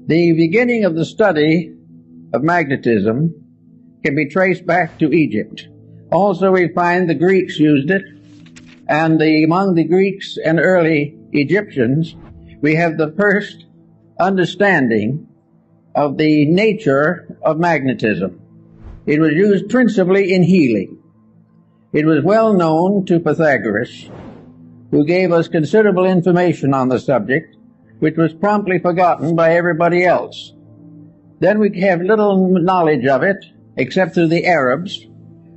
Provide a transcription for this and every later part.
The beginning of the study of magnetism can be traced back to Egypt. Also, we find the Greeks used it, and among the Greeks and early Egyptians, we have the first understanding of the nature of magnetism. It was used principally in healing. It was well known to Pythagoras, who gave us considerable information on the subject, which was promptly forgotten by everybody else. Then we have little knowledge of it, except through the Arabs.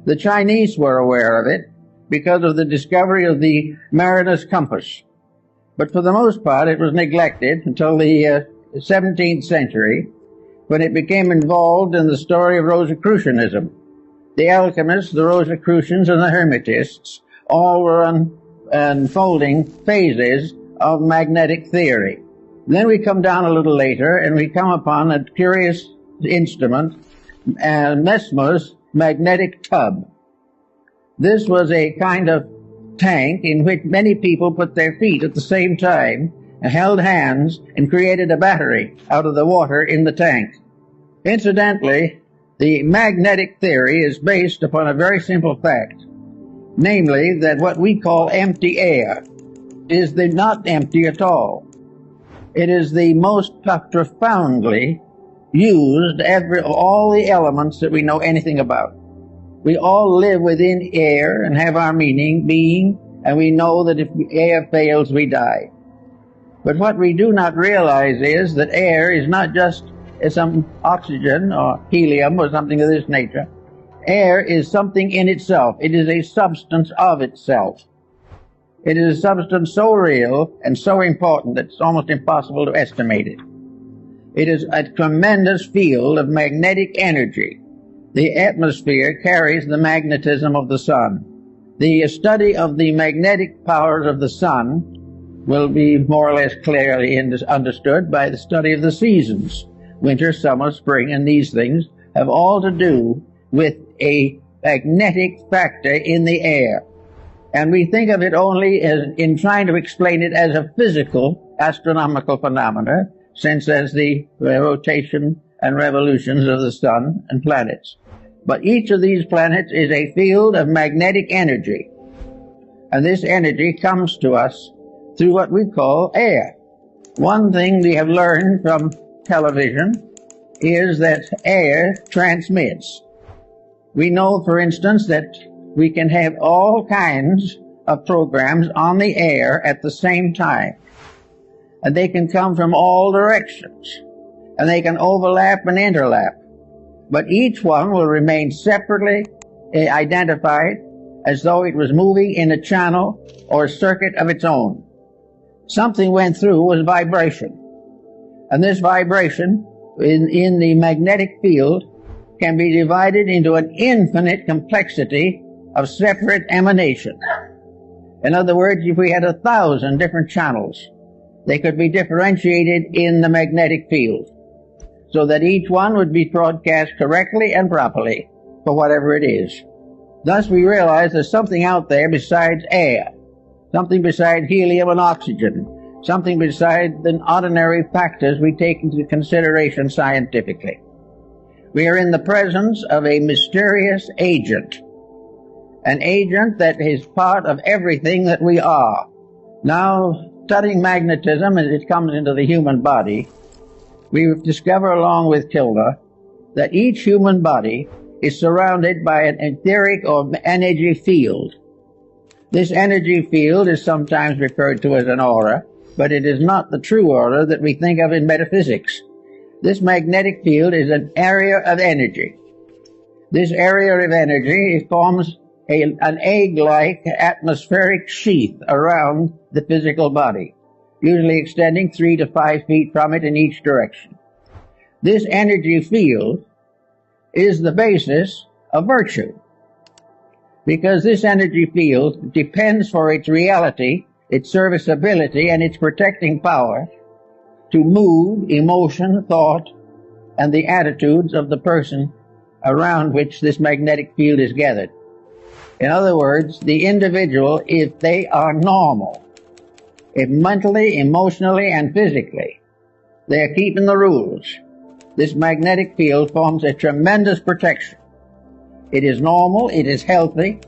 The Chinese were aware of it because of the discovery of the mariner's compass. But for the most part, it was neglected until the 17th century, when it became involved in the story of Rosicrucianism. The alchemists, the Rosicrucians, and the Hermetists all were unfolding phases of magnetic theory. Then we come down a little later, and we come upon a curious instrument, Mesmer's magnetic tub. This was a kind of tank in which many people put their feet at the same time and held hands and created a battery out of the water in the tank. Incidentally, the magnetic theory is based upon a very simple fact, namely that what we call empty air is not empty at all. It is the most profoundly used all the elements that we know anything about. We all live within air and have our being, and we know that if air fails, we die. But what we do not realize is that air is not just some oxygen or helium or something of this nature. Air is something in itself. It is a substance of itself. It is a substance so real and so important that it's almost impossible to estimate it. It is a tremendous field of magnetic energy. The atmosphere carries the magnetism of the sun. The study of the magnetic powers of the sun will be more or less clearly understood by the study of the seasons. Winter, summer, spring, and these things have all to do with a magnetic factor in the air. And we think of it only as in trying to explain it as a physical astronomical phenomena, since as the rotation and revolutions of the sun and planets. But each of these planets is a field of magnetic energy. And this energy comes to us through what we call air. One thing we have learned from television is that air transmits. We know, for instance, that we can have all kinds of programs on the air at the same time. And they can come from all directions. And they can overlap and interlap. But each one will remain separately identified as though it was moving in a channel or a circuit of its own. Something went through was vibration. And this vibration in the magnetic field can be divided into an infinite complexity of separate emanations. In other words, if we had 1,000 different channels, they could be differentiated in the magnetic field, so that each one would be broadcast correctly and properly for whatever it is. Thus we realize there's something out there besides air, something besides helium and oxygen, something besides the ordinary factors we take into consideration scientifically. We are in the presence of a mysterious agent, an agent that is part of everything that we are. Now, studying magnetism as it comes into the human body, we discover along with Kilda that each human body is surrounded by an etheric or energy field. This energy field is sometimes referred to as an aura, but it is not the true aura that we think of in metaphysics. This magnetic field is an area of energy. This area of energy forms an egg-like atmospheric sheath around the physical body, usually extending 3 to 5 feet from it in each direction. This energy field is the basis of virtue, because this energy field depends for its reality, its serviceability, and its protecting power to mood, emotion, thought, and the attitudes of the person around which this magnetic field is gathered. In other words, the individual, if they are normal, if mentally, emotionally, and physically, They are keeping the rules. This magnetic field forms a tremendous protection. It is normal, it is healthy,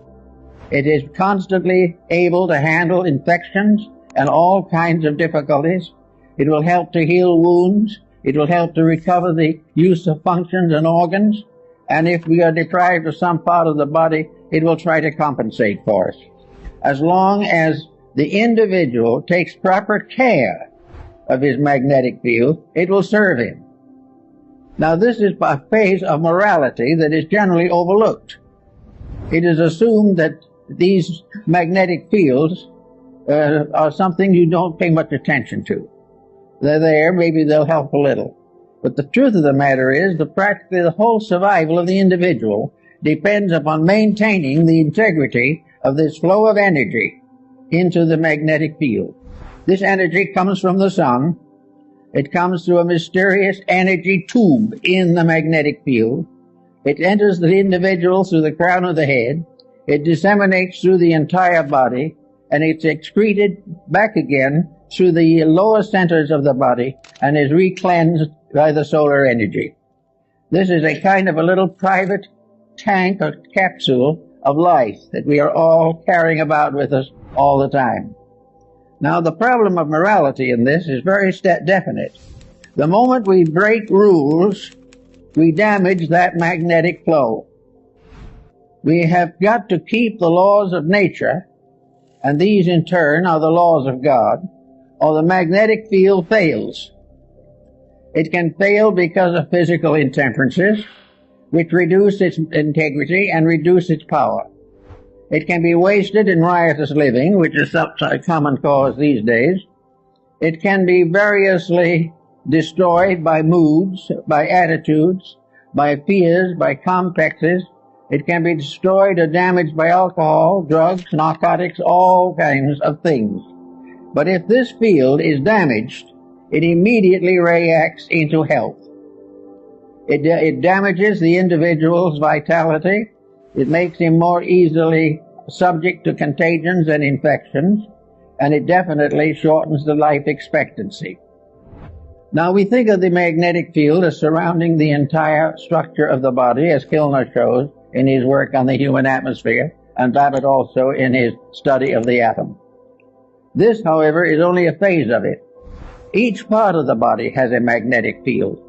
it is constantly able to handle infections and all kinds of difficulties. It will help to heal wounds. It will help to recover the use of functions and organs. And if we are deprived of some part of the body, it will try to compensate for us. As long as the individual takes proper care of his magnetic field, it will serve him. Now, this is a phase of morality that is generally overlooked. It is assumed that these magnetic fields are something you don't pay much attention to. They're there, maybe they'll help a little. But the truth of the matter is that practically the whole survival of the individual depends upon maintaining the integrity of this flow of energy into the magnetic field. This energy comes from the sun. It comes through a mysterious energy tube in the magnetic field. It enters the individual through the crown of the head. It disseminates through the entire body, and it's excreted back again through the lower centers of the body and is recleansed by the solar energy. This is a kind of a little private tank or capsule of life that we are all carrying about with us all the time. Now, the problem of morality in this is very definite. The moment we break rules, we damage that magnetic flow. We have got to keep the laws of nature, and these in turn are the laws of God, or the magnetic field fails. It can fail because of physical intemperances, which reduce its integrity and reduce its power. It can be wasted in riotous living, which is a common cause these days. It can be variously destroyed by moods, by attitudes, by fears, by complexes. It can be destroyed or damaged by alcohol, drugs, narcotics, all kinds of things. But if this field is damaged, it immediately reacts into health. It damages the individual's vitality. It makes him more easily subject to contagions and infections, and it definitely shortens the life expectancy. Now, we think of the magnetic field as surrounding the entire structure of the body, as Kilner shows in his work on the human atmosphere, and Babbitt also in his study of the atom. This, however, is only a phase of it. Each part of the body has a magnetic field.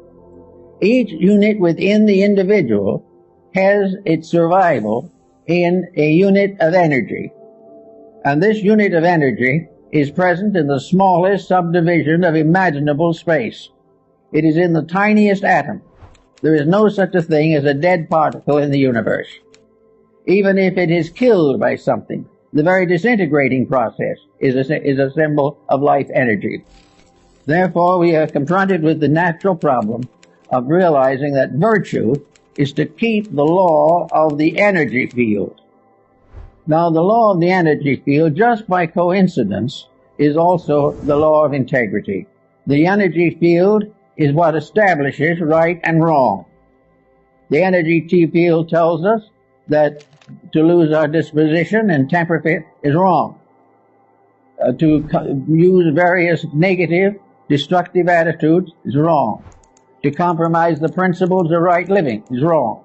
Each unit within the individual has its survival in a unit of energy. And this unit of energy is present in the smallest subdivision of imaginable space. It is in the tiniest atom. There is no such a thing as a dead particle in the universe. Even if it is killed by something, the very disintegrating process is a symbol of life energy. Therefore, we are confronted with the natural problem of realizing that virtue is to keep the law of the energy field. Now, the law of the energy field, just by coincidence, is also the law of integrity. The energy field is what establishes right and wrong. The energy field tells us that to lose our disposition and temper fit is wrong. To use various negative, destructive attitudes is wrong. To compromise the principles of right living is wrong.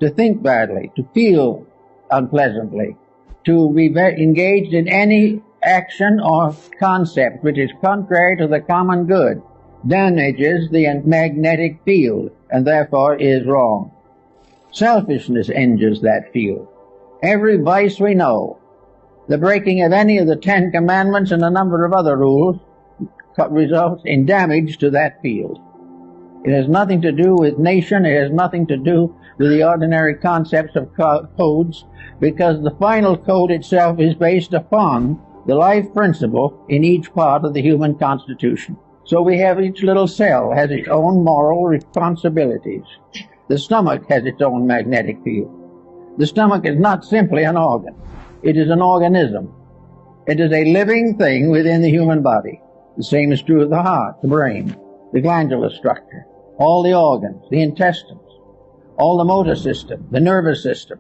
To think badly, to feel unpleasantly, to be engaged in any action or concept which is contrary to the common good damages the magnetic field and therefore is wrong. Selfishness injures that field. Every vice we know, the breaking of any of the 10 Commandments and a number of other rules results in damage to that field. It has nothing to do with nation. It has nothing to do with the ordinary concepts of codes, because the final code itself is based upon the life principle in each part of the human constitution. So we have each little cell has its own moral responsibilities. The stomach has its own magnetic field. The stomach is not simply an organ. It is an organism. It is a living thing within the human body. The same is true of the heart, the brain, the glandular structure, all the organs, the intestines, all the motor system, the nervous system,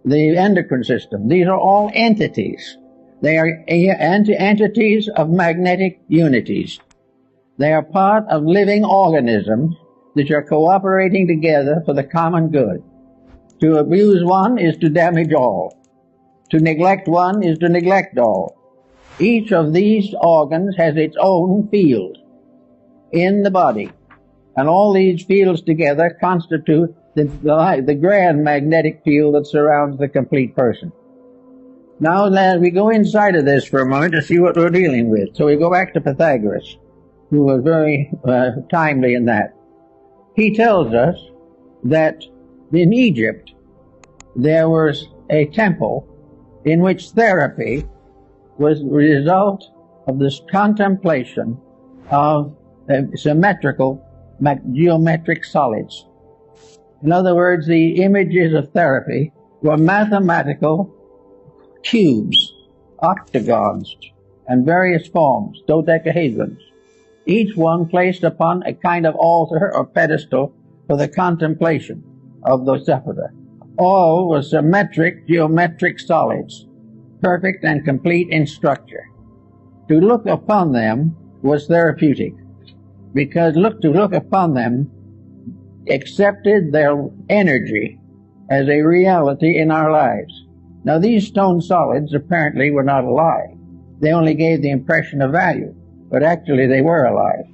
the endocrine system. These are all entities. They are entities of magnetic unities. They are part of living organisms which are cooperating together for the common good. To abuse one is to damage all. To neglect one is to neglect all. Each of these organs has its own field in the body, and all these fields together constitute the grand magnetic field that surrounds the complete person. Now we go inside of this for a moment to see what we're dealing with. So we go back to Pythagoras, who was very timely in that. He tells us that in Egypt there was a temple in which therapy was the result of this contemplation of symmetrical geometric solids. In other words, the images of therapy were mathematical cubes, octagons, and various forms, dodecahedrons, each one placed upon a kind of altar or pedestal for the contemplation of the sufferer. All were symmetric geometric solids, perfect and complete in structure. To look upon them was therapeutic, because to look upon them accepted their energy as a reality in our lives. Now, these stone solids apparently were not alive. They only gave the impression of value, but actually they were alive.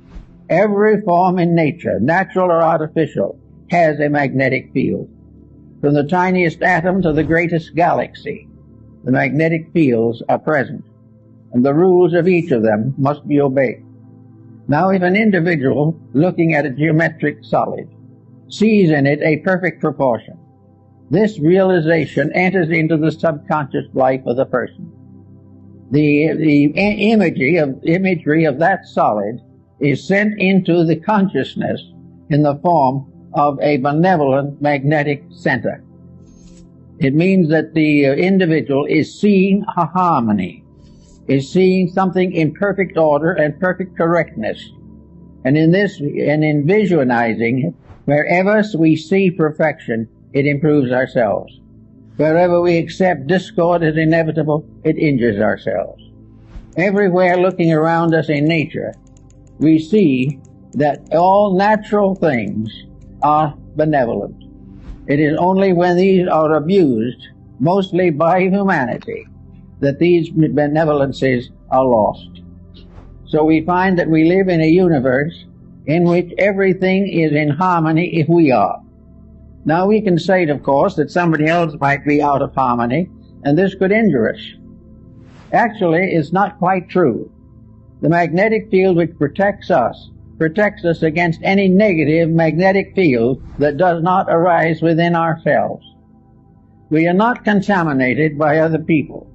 Every form in nature, natural or artificial, has a magnetic field. From the tiniest atom to the greatest galaxy, the magnetic fields are present, and the rules of each of them must be obeyed. Now, if an individual looking at a geometric solid sees in it a perfect proportion, this realization enters into the subconscious life of the person. The imagery of that solid is sent into the consciousness in the form of a benevolent magnetic center. It means that the individual is seeing a harmony, is seeing something in perfect order and perfect correctness. And in visualizing it, wherever we see perfection, it improves ourselves. Wherever we accept discord as inevitable, it injures ourselves. Everywhere looking around us in nature, we see that all natural things are benevolent. It is only when these are abused, mostly by humanity, that these benevolences are lost. So we find that we live in a universe in which everything is in harmony if we are. Now we can say, of course, that somebody else might be out of harmony, and this could injure us. Actually, it's not quite true. The magnetic field which protects us against any negative magnetic field that does not arise within ourselves. We are not contaminated by other people,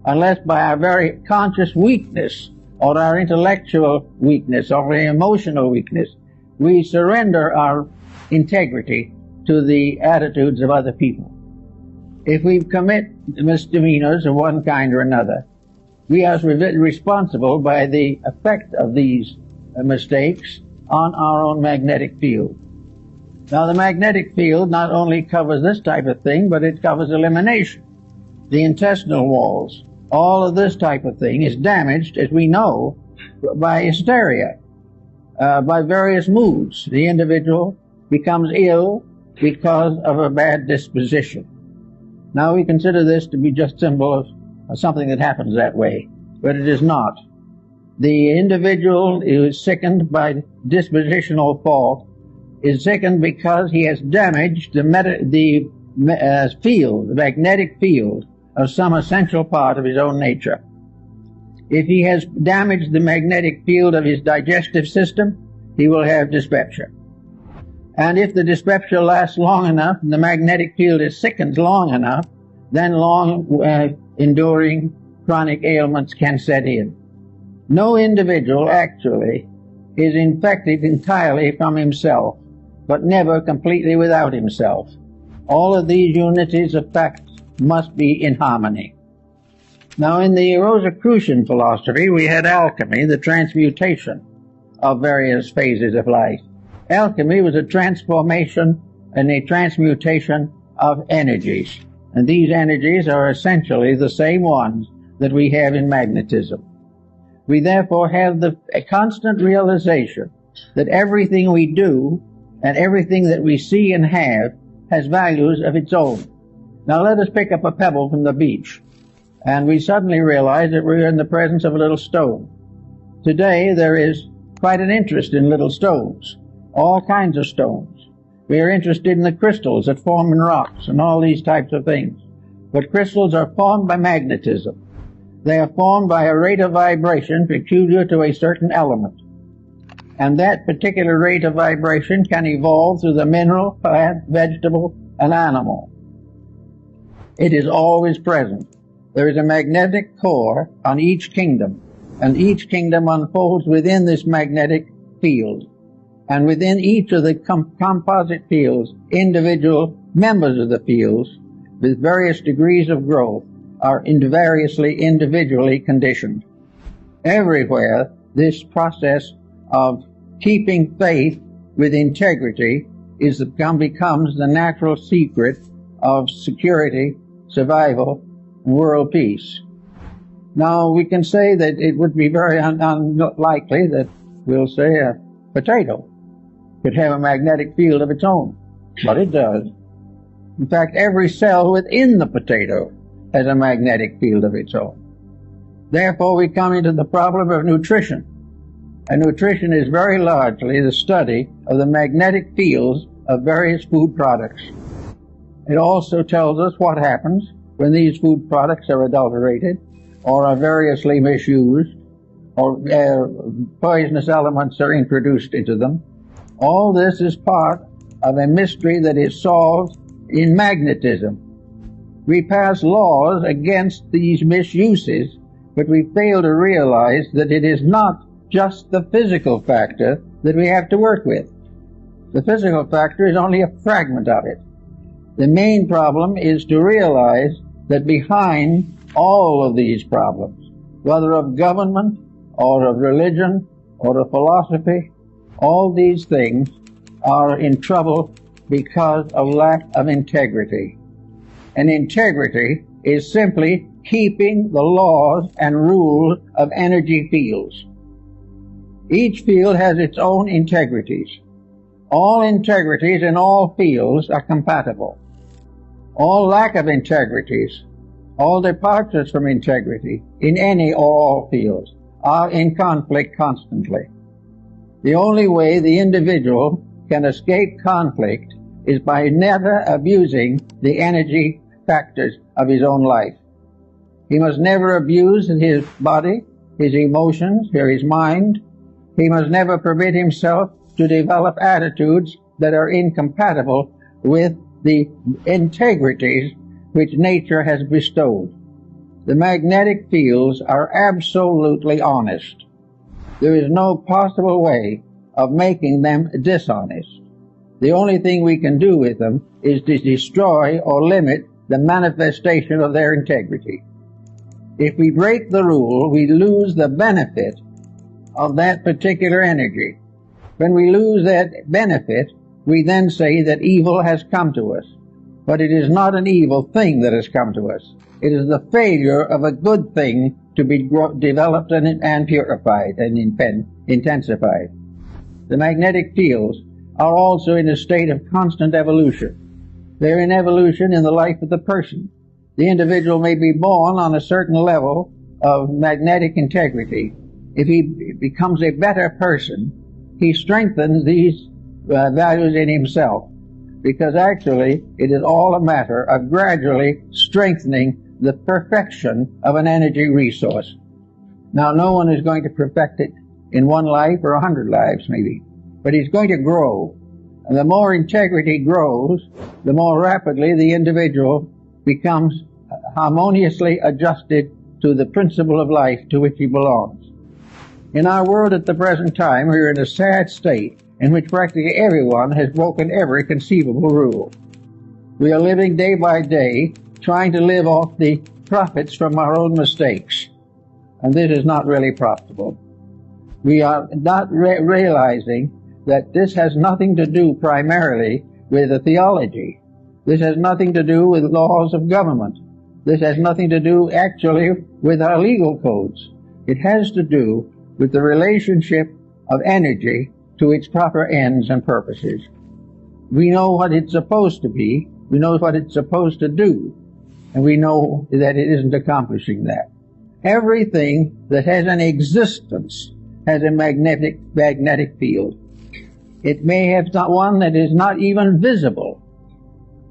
unless by our very conscious weakness, or our intellectual weakness, or our emotional weakness, we surrender our integrity to the attitudes of other people. If we commit misdemeanors of one kind or another, we are responsible by the effect of these mistakes on our own magnetic field. Now, the magnetic field not only covers this type of thing, but it covers elimination, the intestinal walls. All of this type of thing is damaged, as we know, by hysteria, by various moods. The individual becomes ill because of a bad disposition. Now we consider this to be just symbol of something that happens that way, but it is not. The individual who is sickened by dispositional fault is sickened because he has damaged the magnetic field of some essential part of his own nature. If he has damaged the magnetic field of his digestive system, he will have dyspepsia. And if the dyspepsia lasts long enough, and the magnetic field is sickened long enough, then enduring chronic ailments can set in. No individual actually is infected entirely from himself, but never completely without himself. All of these unities of fact must be in harmony. Now, in the Rosicrucian philosophy, we had alchemy, the transmutation of various phases of life. Alchemy was a transformation and a transmutation of energies, and these energies are essentially the same ones that we have in magnetism. We therefore have a constant realization that everything we do and everything that we see and have has values of its own. Now let us pick up a pebble from the beach, and we suddenly realize that we're in the presence of a little stone. Today there is quite an interest in little stones, all kinds of stones. We are interested in the crystals that form in rocks and all these types of things. But crystals are formed by magnetism. They are formed by a rate of vibration peculiar to a certain element. And that particular rate of vibration can evolve through the mineral, plant, vegetable, and animal. It is always present. There is a magnetic core on each kingdom, and each kingdom unfolds within this magnetic field. And within each of the composite fields, individual members of the fields with various degrees of growth are variously individually conditioned. Everywhere, this process of keeping faith with integrity becomes the natural secret of security, survival, and world peace. Now, we can say that it would be very unlikely that, we'll say, a potato could have a magnetic field of its own, but it does. In fact, every cell within the potato has a magnetic field of its own. Therefore, we come into the problem of nutrition. And nutrition is very largely the study of the magnetic fields of various food products. It also tells us what happens when these food products are adulterated or are variously misused or poisonous elements are introduced into them. All this is part of a mystery that is solved in magnetism. We pass laws against these misuses, but we fail to realize that it is not just the physical factor that we have to work with. The physical factor is only a fragment of it. The main problem is to realize that behind all of these problems, whether of government or of religion or of philosophy, all these things are in trouble because of lack of integrity. And integrity is simply keeping the laws and rules of energy fields. Each field has its own integrities. All integrities in all fields are compatible. All lack of integrities, all departures from integrity in any or all fields are in conflict constantly. The only way the individual can escape conflict is by never abusing the energy factors of his own life. He must never abuse his body, his emotions, or his mind. He must never permit himself to develop attitudes that are incompatible with the integrities which nature has bestowed. The magnetic fields are absolutely honest. There is no possible way of making them dishonest. The only thing we can do with them is to destroy or limit the manifestation of their integrity. If we break the rule, we lose the benefit of that particular energy. When we lose that benefit, we then say that evil has come to us. But it is not an evil thing that has come to us. It is the failure of a good thing to be developed and purified and intensified. The magnetic fields are also in a state of constant evolution. They're in evolution in the life of the person. The individual may be born on a certain level of magnetic integrity. If he becomes a better person, he strengthens these values in himself, because actually it is all a matter of gradually strengthening the perfection of an energy resource. Now, no one is going to perfect it in one life or 100 lives maybe, but he's going to grow. And the more integrity grows, the more rapidly the individual becomes harmoniously adjusted to the principle of life to which he belongs. In our world at the present time, we are in a sad state in which practically everyone has broken every conceivable rule. We are living day by day trying to live off the profits from our own mistakes, and this is not really profitable. We are not realizing that this has nothing to do primarily with the theology. This has nothing to do with laws of government. This has nothing to do actually with our legal codes. It has to do with the relationship of energy to its proper ends and purposes. We know what it's supposed to be, we know what it's supposed to do, and we know that it isn't accomplishing that. Everything that has an existence has a magnetic field. It may have one that is not even visible.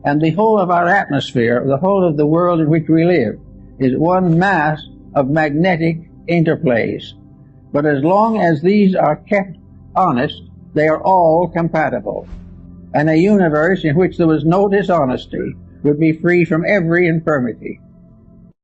And the whole of our atmosphere, the whole of the world in which we live, is one mass of magnetic interplays. But as long as these are kept honest, they are all compatible. And a universe in which there was no dishonesty would be free from every infirmity.